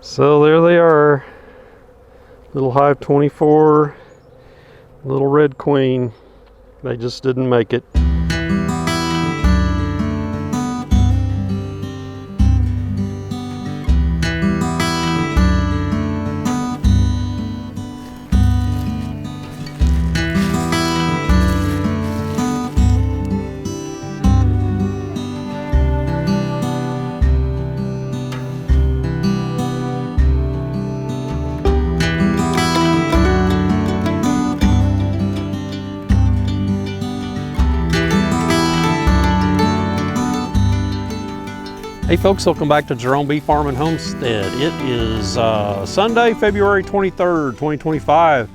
So there they are, little hive 24, little red queen. They just didn't make it. Hey folks, welcome back to Jerome Bee Farm and Homestead. It is Sunday, February 23rd, 2025.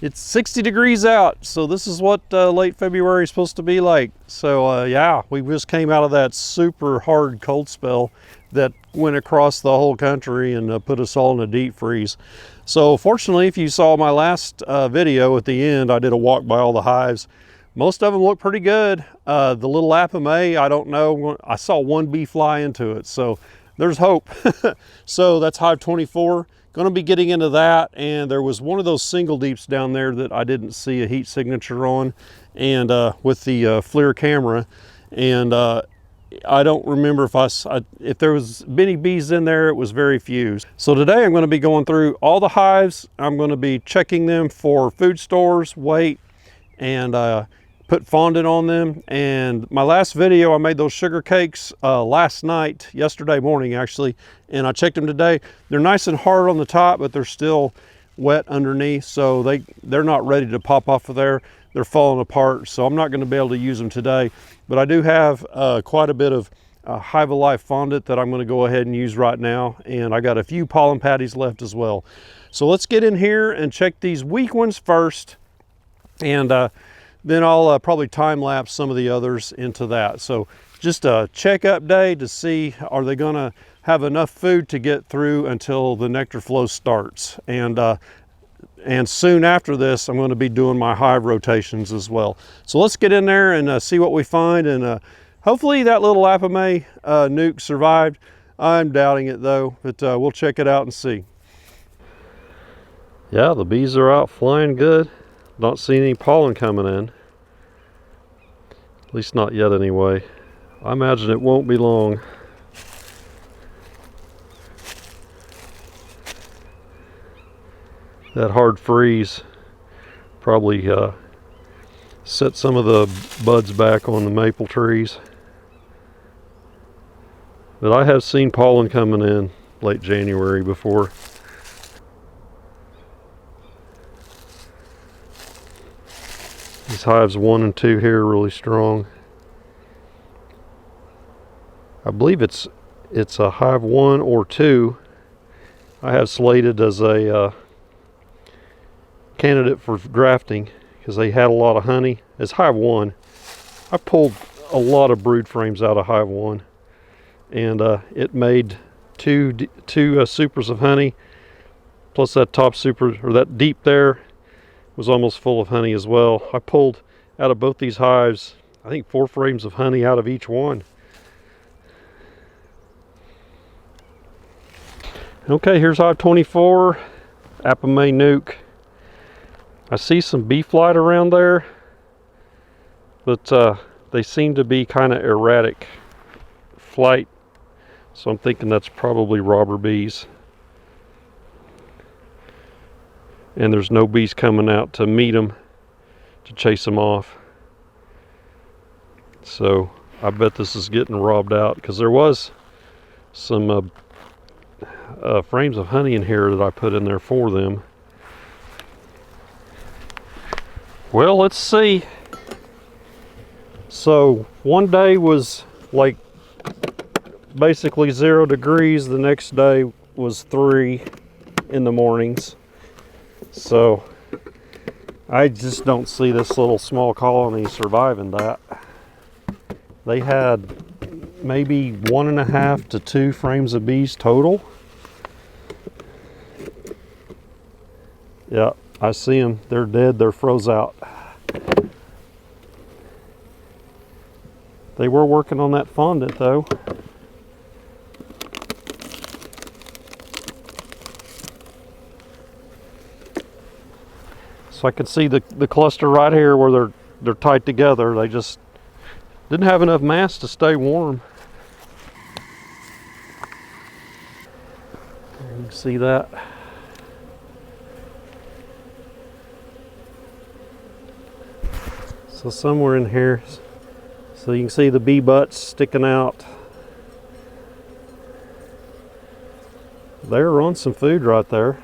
It's 60 degrees out, so this is what late February is supposed to be like. So yeah, we just came out of that super hard cold spell that went across the whole country and put us all in a deep freeze. So fortunately, if you saw my last video at the end, I did a walk by all the hives. Most of them look pretty good. The little Apisolis, I don't know. I saw one bee fly into it, so there's hope. So that's hive 24. Going to be getting into that, and there was one of those single deeps down there that I didn't see a heat signature on, and with the FLIR camera, and I don't remember if there was many bees in there. It was very few. So today I'm going to be going through all the hives. I'm going to be checking them for food stores, weight, and put fondant on them. And my last video, I made those sugar cakes yesterday morning actually, and I checked them today. They're nice and hard on the top, but they're still wet underneath, so they're not ready to pop off of there. They're falling apart, so I'm not going to be able to use them today. But I do have quite a bit of Hive Alive fondant that I'm going to go ahead and use right now, and I got a few pollen patties left as well. So let's get in here and check these weak ones first, and then I'll probably time lapse some of the others into that. So just a checkup day to see, are they gonna have enough food to get through until the nectar flow starts. And soon after this, I'm gonna be doing my hive rotations as well. So let's get in there and see what we find. And hopefully that little Apisolis nuke survived. I'm doubting it though, but we'll check it out and see. Yeah, the bees are out flying good. Don't see any pollen coming in. At least not yet anyway. I imagine it won't be long. That hard freeze probably set some of the buds back on the maple trees. But I have seen pollen coming in late January before. These hives 1 and 2 here are really strong. I believe it's a hive 1 or 2 I have slated as a candidate for grafting because they had a lot of honey. It's hive 1. I pulled a lot of brood frames out of hive 1, and it made two supers of honey, plus that top super, or that deep there, was almost full of honey as well. I pulled out of both these hives, I think 4 frames of honey out of each one. Okay, here's hive 24, Apisolis nuke. I see some bee flight around there, but they seem to be kind of erratic flight, so I'm thinking that's probably robber bees. And there's no bees coming out to meet them, to chase them off. So I bet this is getting robbed out, because there was some frames of honey in here that I put in there for them. Well, let's see. So one day was like basically 0 degrees. The next day was 3 in the mornings. So I just don't see this little small colony surviving that. They had maybe 1.5 to 2 frames of bees total. Yeah, I see them. They're dead. They're froze out. They were working on that fondant though. So I can see the cluster right here where they're tight together. They just didn't have enough mass to stay warm. You can see that. So somewhere in here, so you can see the bee butts sticking out. They're on some food right there.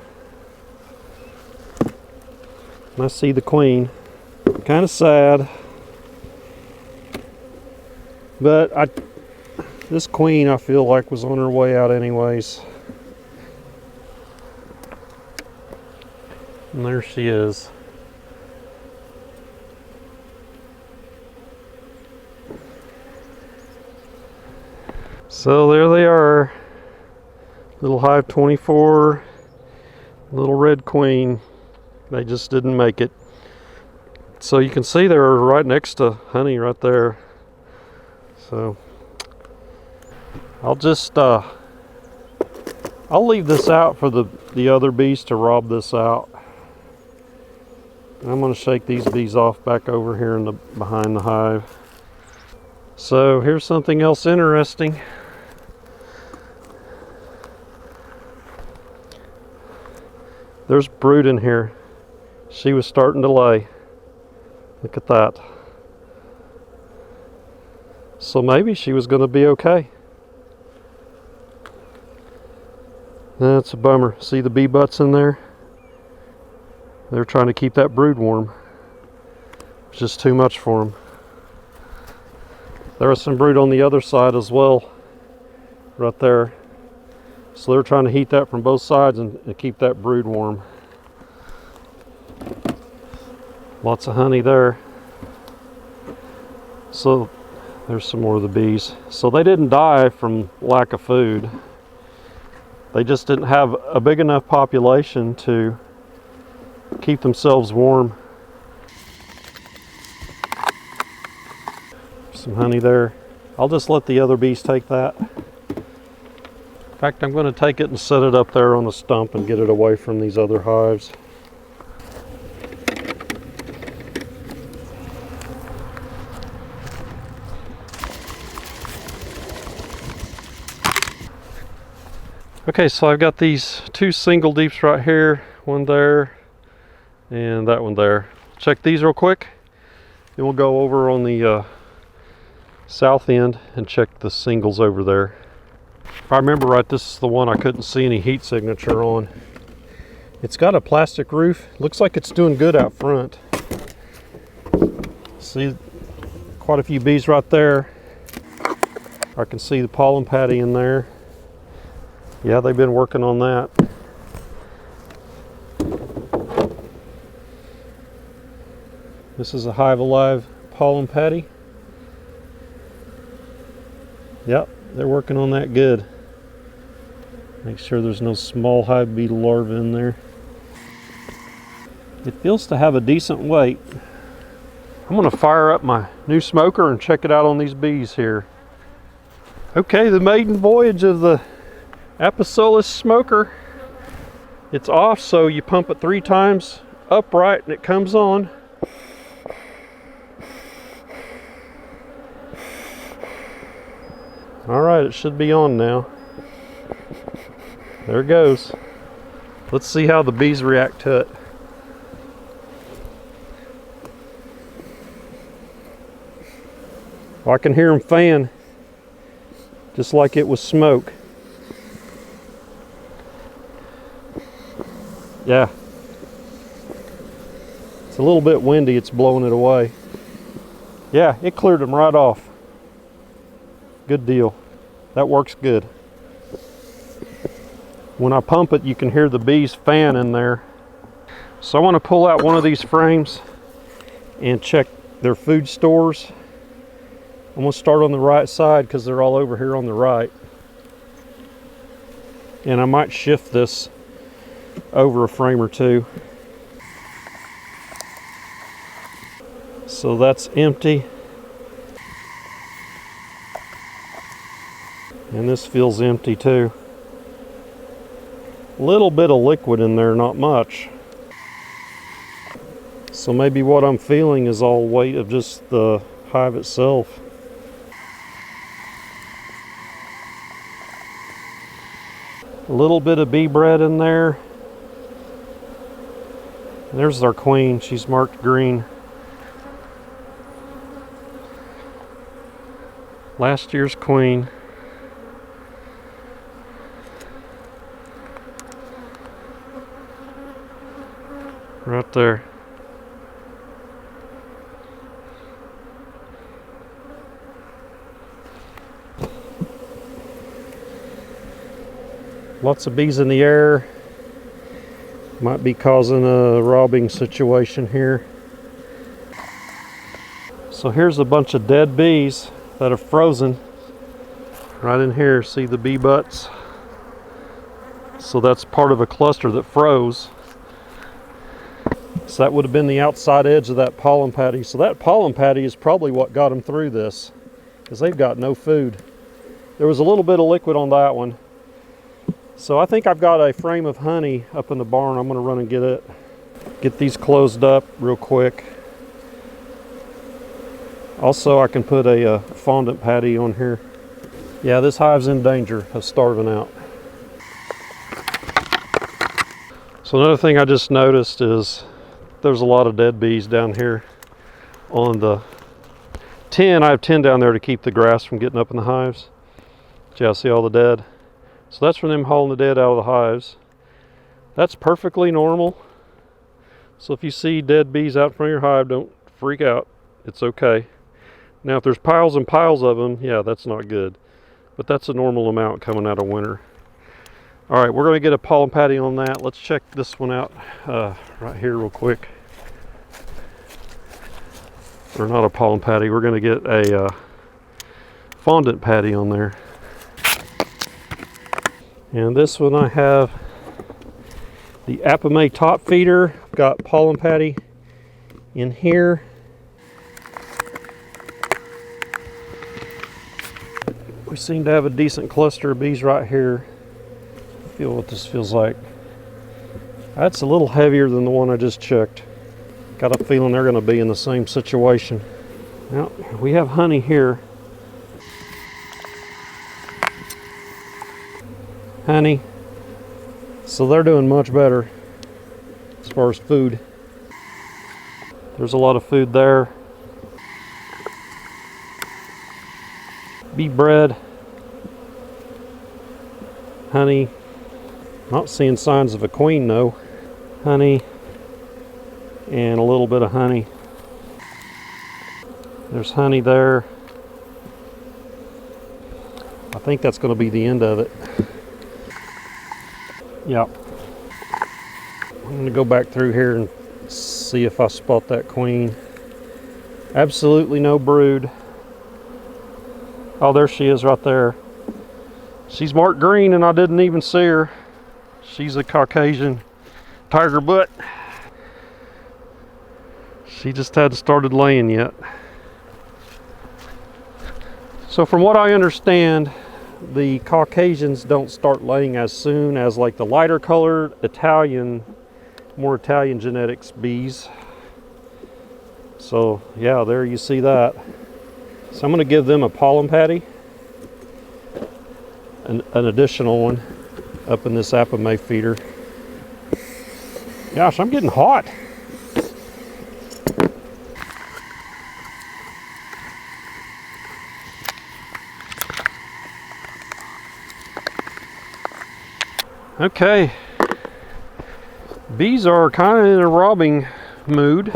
And I see the queen. Kind of sad. But this queen I feel like was on her way out anyways. And there she is. So there they are. Little hive 24, little red queen. They just didn't make it. So you can see they're right next to honey right there. So I'll just I'll leave this out for the other bees to rob this out. I'm going to shake these bees off back over here in behind the hive. So here's something else interesting. There's brood in here. She was starting to lay. Look at that. So maybe she was going to be okay. That's a bummer. See the bee butts in there? They're trying to keep that brood warm. It's just too much for them. There was some brood on the other side as well, right there. So they're trying to heat that from both sides and keep that brood warm. Lots of honey there. So there's some more of the bees. So they didn't die from lack of food. They just didn't have a big enough population to keep themselves warm. Some honey there. I'll just let the other bees take that. In fact, I'm going to take it and set it up there on the stump and get it away from these other hives. Okay, so I've got these two single deeps right here, one there and that one there. Check these real quick, and we'll go over on the south end and check the singles over there. If I remember right, this is the one I couldn't see any heat signature on. It's got a plastic roof. Looks like it's doing good out front. See quite a few bees right there. I can see the pollen patty in there. Yeah, they've been working on that. This is a Hive Alive pollen patty. Yep, they're working on that good. Make sure there's no small hive beetle larvae in there. It feels to have a decent weight. I'm going to fire up my new smoker and check it out on these bees here. Okay, the maiden voyage of the Apisolis Smoker. It's off, so you pump it 3 times upright and it comes on. Alright, it should be on now. There it goes. Let's see how the bees react to it. Well, I can hear them fan just like it was smoke. Yeah. It's a little bit windy, it's blowing it away. Yeah, it cleared them right off. Good deal. That works good. When I pump it, you can hear the bees fan in there. So I want to pull out one of these frames and check their food stores. I'm going to start on the right side because they're all over here on the right. And I might shift this over a frame or two. So that's empty. And this feels empty too. A little bit of liquid in there, not much. So maybe what I'm feeling is all weight of just the hive itself. A little bit of bee bread in there. There's our queen. She's marked green. Last year's queen. Right there. Lots of bees in the air. Might be causing a robbing situation here. So here's a bunch of dead bees that are frozen. Right in here, see the bee butts? So that's part of a cluster that froze. So that would have been the outside edge of that pollen patty. So that pollen patty is probably what got them through this, because they've got no food. There was a little bit of liquid on that one. So I think I've got a frame of honey up in the barn. I'm going to run and get it. Get these closed up real quick. Also, I can put a fondant patty on here. Yeah, this hive's in danger of starving out. So another thing I just noticed is there's a lot of dead bees down here on the tin. I have tin down there to keep the grass from getting up in the hives. Yeah, see all the dead? So that's from them hauling the dead out of the hives. That's perfectly normal. So if you see dead bees out in front of your hive, don't freak out. It's okay. Now if there's piles and piles of them, yeah, that's not good. But that's a normal amount coming out of winter. All right, we're going to get a pollen patty on that. Let's check this one out right here real quick. Or not a pollen patty, we're going to get a fondant patty on there. And this one I have the Apisolis top feeder. I've got pollen patty in here. We seem to have a decent cluster of bees right here. Feel what this feels like. That's a little heavier than the one I just checked. Got a feeling they're going to be in the same situation. Now, we have honey here. Honey. So they're doing much better as far as food. There's a lot of food there. Bee bread. Honey. Not seeing signs of a queen though. Honey. And a little bit of honey. There's honey there. I think that's going to be the end of it. Yep. I'm going to go back through here and see if I spot that queen. Absolutely no brood. Oh, there she is right there. She's marked green and I didn't even see her. She's a Caucasian tiger butt. She just hadn't started laying yet. So from what I understand, the Caucasians don't start laying as soon as like the lighter colored Italian, more Italian genetics bees. So yeah, there you see that. So I'm going to give them a pollen patty, an additional one up in this Apisolis feeder. Gosh, I'm getting hot. Okay, bees are kind of in a robbing mood.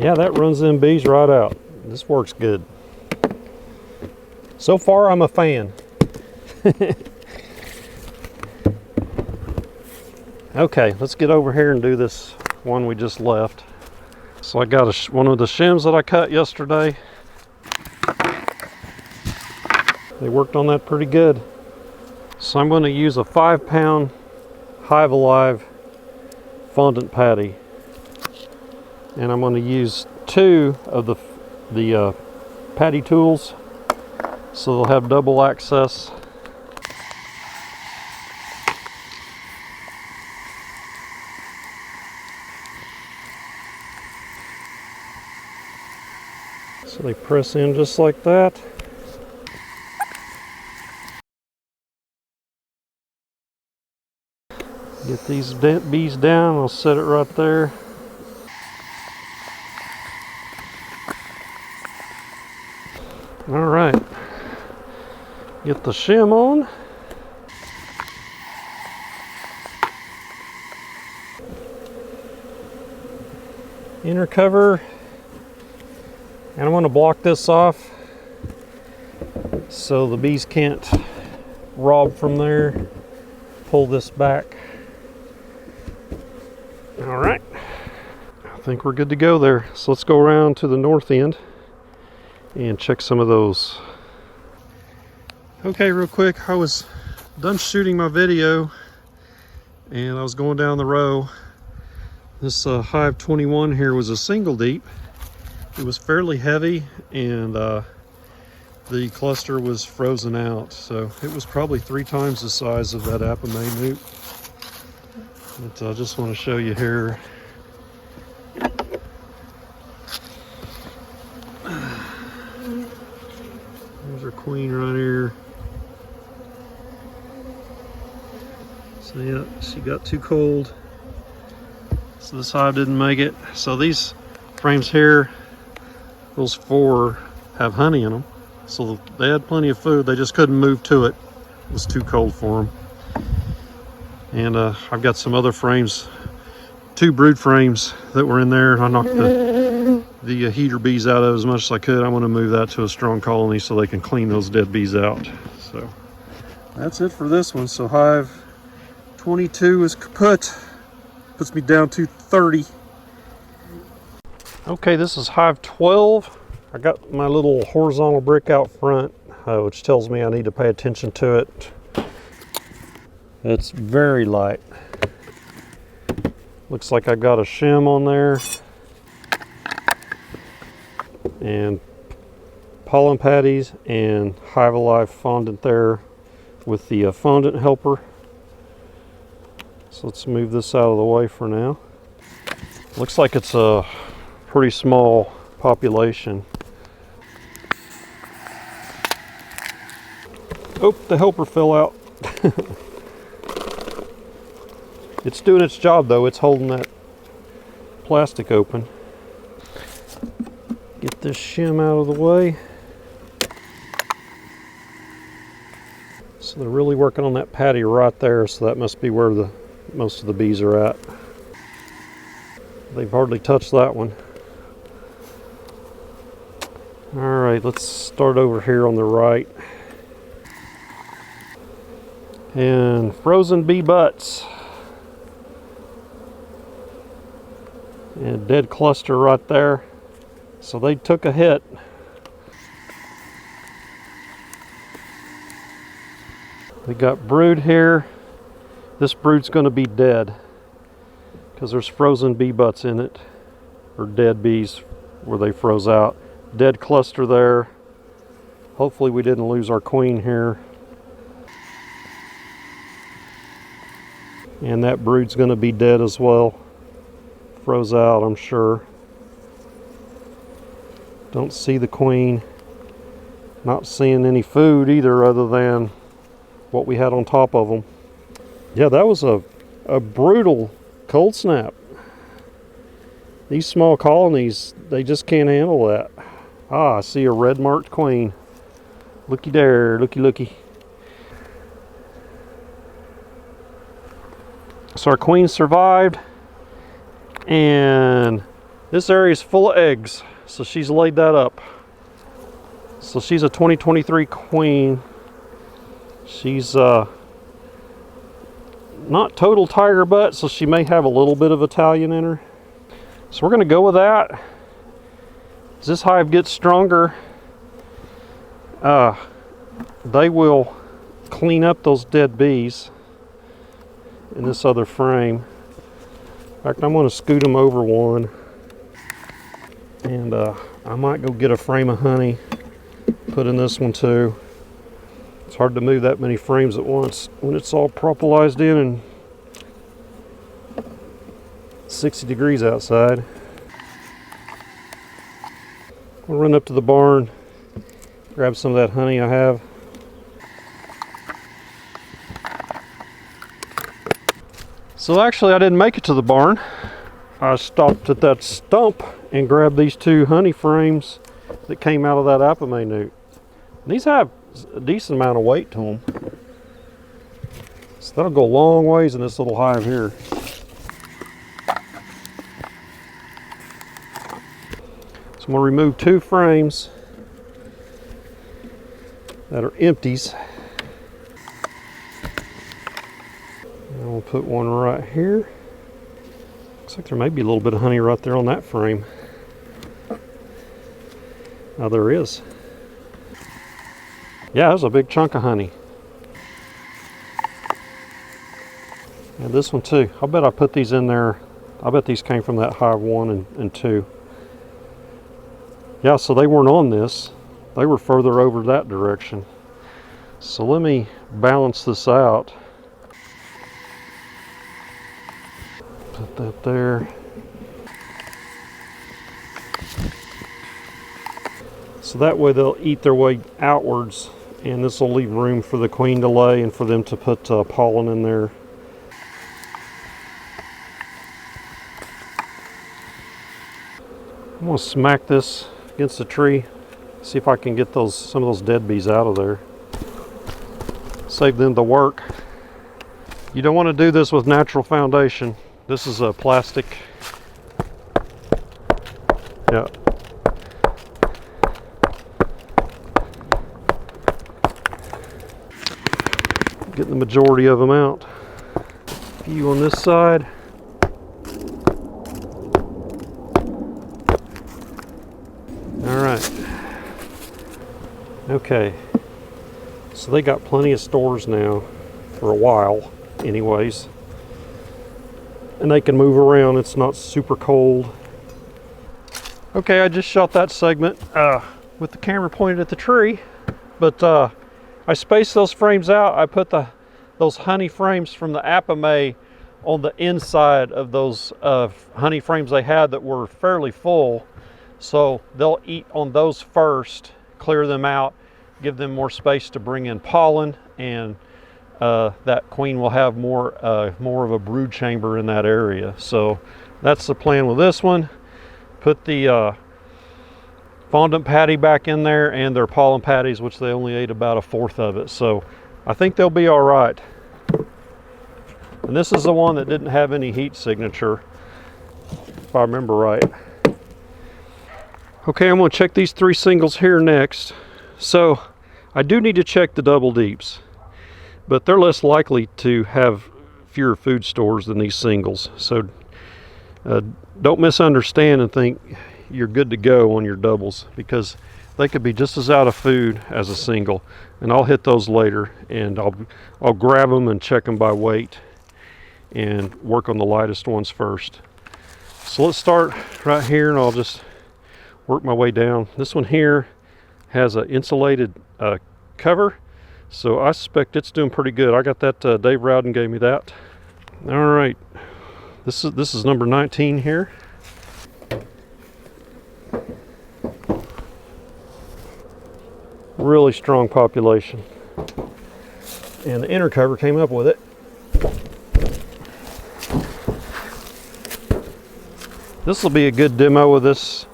Yeah, that runs them bees right out. This works good. So far, I'm a fan. Okay, let's get over here and do this one we just left. So I got one of the shims that I cut yesterday. They worked on that pretty good. So I'm going to use a 5-pound Hive Alive fondant patty. And I'm going to use 2 of the patty tools, so they'll have double access. So they press in just like that. Get these bees down, I'll set it right there. All right, get the shim on. Inner cover, and I'm going to block this off so the bees can't rob from there. Pull this back. All right, I think we're good to go there. So let's go around to the north end and check some of those. Okay, real quick, I was done shooting my video and I was going down the row. This hive 21 here was a single deep. It was fairly heavy, and the cluster was frozen out, so it was probably 3 times the size of that Apisolis newt. But I just want to show you here. There's our queen right here. So yeah, she got too cold. So this hive didn't make it. So these frames here, those 4 have honey in them. So they had plenty of food, they just couldn't move to it. It was too cold for them. And I've got some other frames, 2 brood frames that were in there. I knocked the heater bees out of as much as I could. I'm going to move that to a strong colony so they can clean those dead bees out. So that's it for this one. So hive 22 is kaput. Puts me down to 30. Okay, this is hive 12. I got my little horizontal brick out front, which tells me I need to pay attention to it. It's very light. Looks like I got a shim on there. And pollen patties and Hive Alive fondant there with the fondant helper. So let's move this out of the way for now. Looks like it's a pretty small population. Oh, the helper fell out. It's doing its job though, it's holding that plastic open. Get this shim out of the way. So they're really working on that patty right there, so that must be where most of the bees are at. They've hardly touched that one. All right, let's start over here on the right. And frozen bee butts. And dead cluster right there. So they took a hit. We got brood here. This brood's going to be dead because there's frozen bee butts in it, or dead bees where they froze out. Dead cluster there. Hopefully we didn't lose our queen here. And that brood's going to be dead as well. Froze out, I'm sure. Don't see the queen. Not seeing any food either other than what we had on top of them. Yeah, that was a brutal cold snap. These small colonies, they just can't handle that. Ah, I see a red marked queen. Looky there, looky looky. So our queen survived, and this area is full of eggs, so she's laid that up. So she's a 2023 queen. She's not total tiger butt, so she may have a little bit of Italian in her. So we're going to go with that. As this hive gets stronger, they will clean up those dead bees in this other frame. In fact, I'm going to scoot them over one. And I might go get a frame of honey, put in this one too. It's hard to move that many frames at once when it's all propolized in and 60 degrees outside. I'll run up to the barn, grab some of that honey I have. So actually I didn't make it to the barn. I stopped at that stump and grabbed these 2 honey frames that came out of that Apisolis newt. These have a decent amount of weight to them. So that'll go a long ways in this little hive here. So I'm going to remove 2 frames that are empties. And we'll put one right here. Looks like there may be a little bit of honey right there on that frame. Oh, there is. Yeah, there's a big chunk of honey. And this one too. I bet I put these in there. I bet these came from that hive 1 and 2. Yeah, so they weren't on this. They were further over that direction. So let me balance this out. Put that there. So that way they'll eat their way outwards, and this will leave room for the queen to lay and for them to put pollen in there. I'm going to smack this against the tree, see if I can get some of those dead bees out of there. Save them the work. You don't want to do this with natural foundation. This is a plastic. Yeah. Getting the majority of them out. A few on this side. Alright. Okay. So they got plenty of stores now, for a while anyways. And they can move around, it's not super cold. Okay, I just shot that segment with the camera pointed at the tree. But I spaced those frames out. I put those honey frames from the Apisolis on the inside of those honey frames they had that were fairly full. So they'll eat on those first, clear them out, give them more space to bring in pollen, and that queen will have more of a brood chamber in that area. So that's the plan with this one. Put the fondant patty back in there and their pollen patties, which they only ate about 1/4 of it. So I think they'll be all right. And this is the one that didn't have any heat signature, if I remember right. Okay, I'm going to check these 3 singles here next. So I do need to check the double deeps, but they're less likely to have fewer food stores than these singles. So don't misunderstand and think you're good to go on your doubles, because they could be just as out of food as a single. And I'll hit those later, and I'll grab them and check them by weight and work on the lightest ones first. So let's start right here, and I'll just work my way down. This one here has an insulated cover, so I suspect it's doing pretty good. I got that, Dave Rowden gave me that. All right, this is number 19 here. Really strong population, and the inner cover came up with it. This will be a good demo of this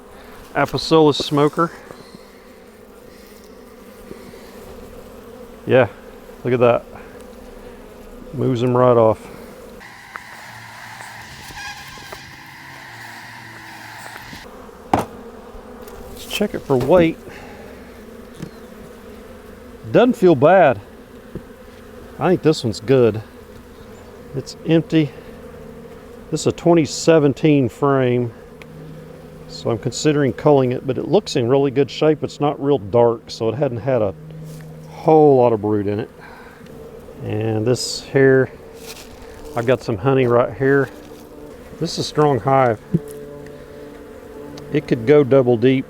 Apisolis smoker. Yeah, look at that. Moves them right off. Let's check it for weight. Doesn't feel bad. I think this one's good. It's empty. This is a 2017 frame, so I'm considering culling it, but it looks in really good shape. It's not real dark, so it hadn't had a whole lot of brood in it. And this here, I've got some honey right here. This is a strong hive. It could go double deep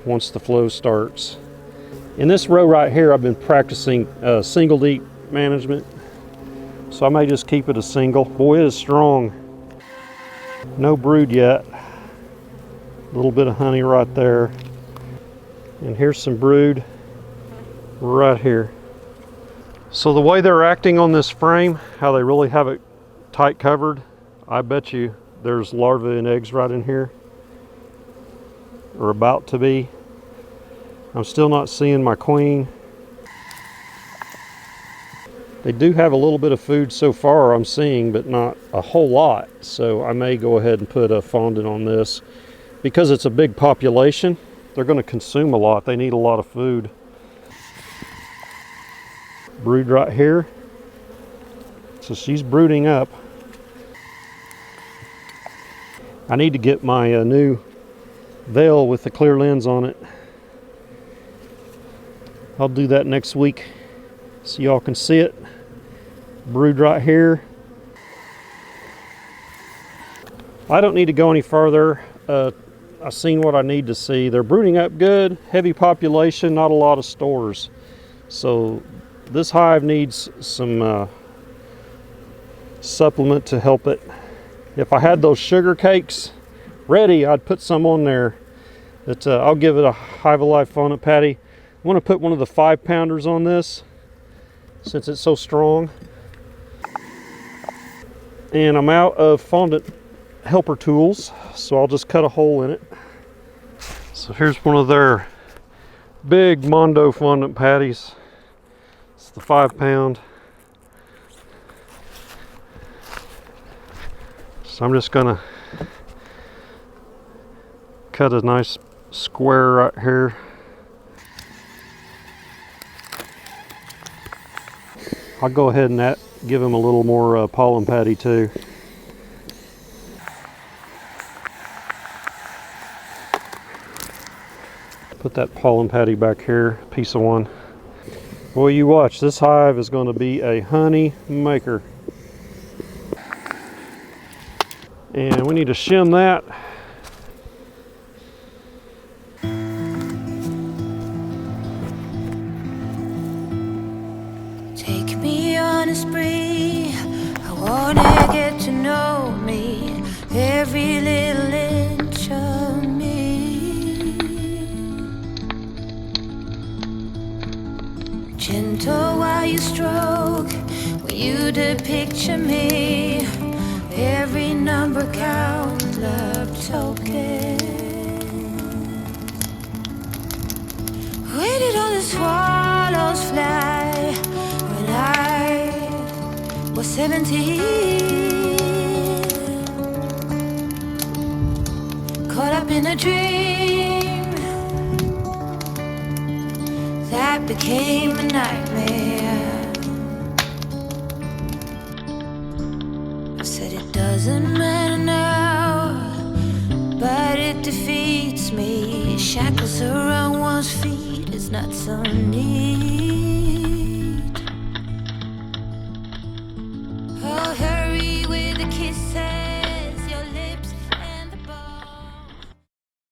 once the flow starts. In this row right here, I've been practicing single deep management, so I may just keep it a single. Boy, it is strong. No brood yet. A little bit of honey right there. And here's some brood right here. So the way they're acting on this frame, how they really have it tight covered, I bet you there's larvae and eggs right in here, or about to be. I'm still not seeing my queen. They do have a little bit of food so far, I'm seeing, but not a whole lot. So I may go ahead and put a fondant on this. Because it's a big population, they're going to consume a lot. They need a lot of food. Brood right here. So she's brooding up. I need to get my new veil with the clear lens on it. I'll do that next week so y'all can see it. Brood right here. I don't need to go any further. I've seen what I need to see. They're brooding up good, heavy population, not a lot of stores. So this hive needs some supplement to help it. If I had those sugar cakes ready, I'd put some on there. But I'll give it a Hive Alive fondant patty. I want to put one of the 5-pounders on this since it's so strong. And I'm out of fondant helper tools, so I'll just cut a hole in it. So here's one of their big Mondo fondant patties. It's the 5-pound. So I'm just gonna cut a nice square right here. I'll go ahead and give him a little more pollen patty too. Put that pollen patty back here, piece of one. Boy, you watch, this hive is going to be a honey maker. And we need to shim that. Take me on a spree, I wanna get to know me, every little inch of me. Gentle while you stroke, when you depicture me, every number count, love token. Where did all the swallows fly when I was 17? Caught up in a dream that became a nightmare. I said it doesn't matter now, but it defeats me. Shackles around one's feet is not so neat.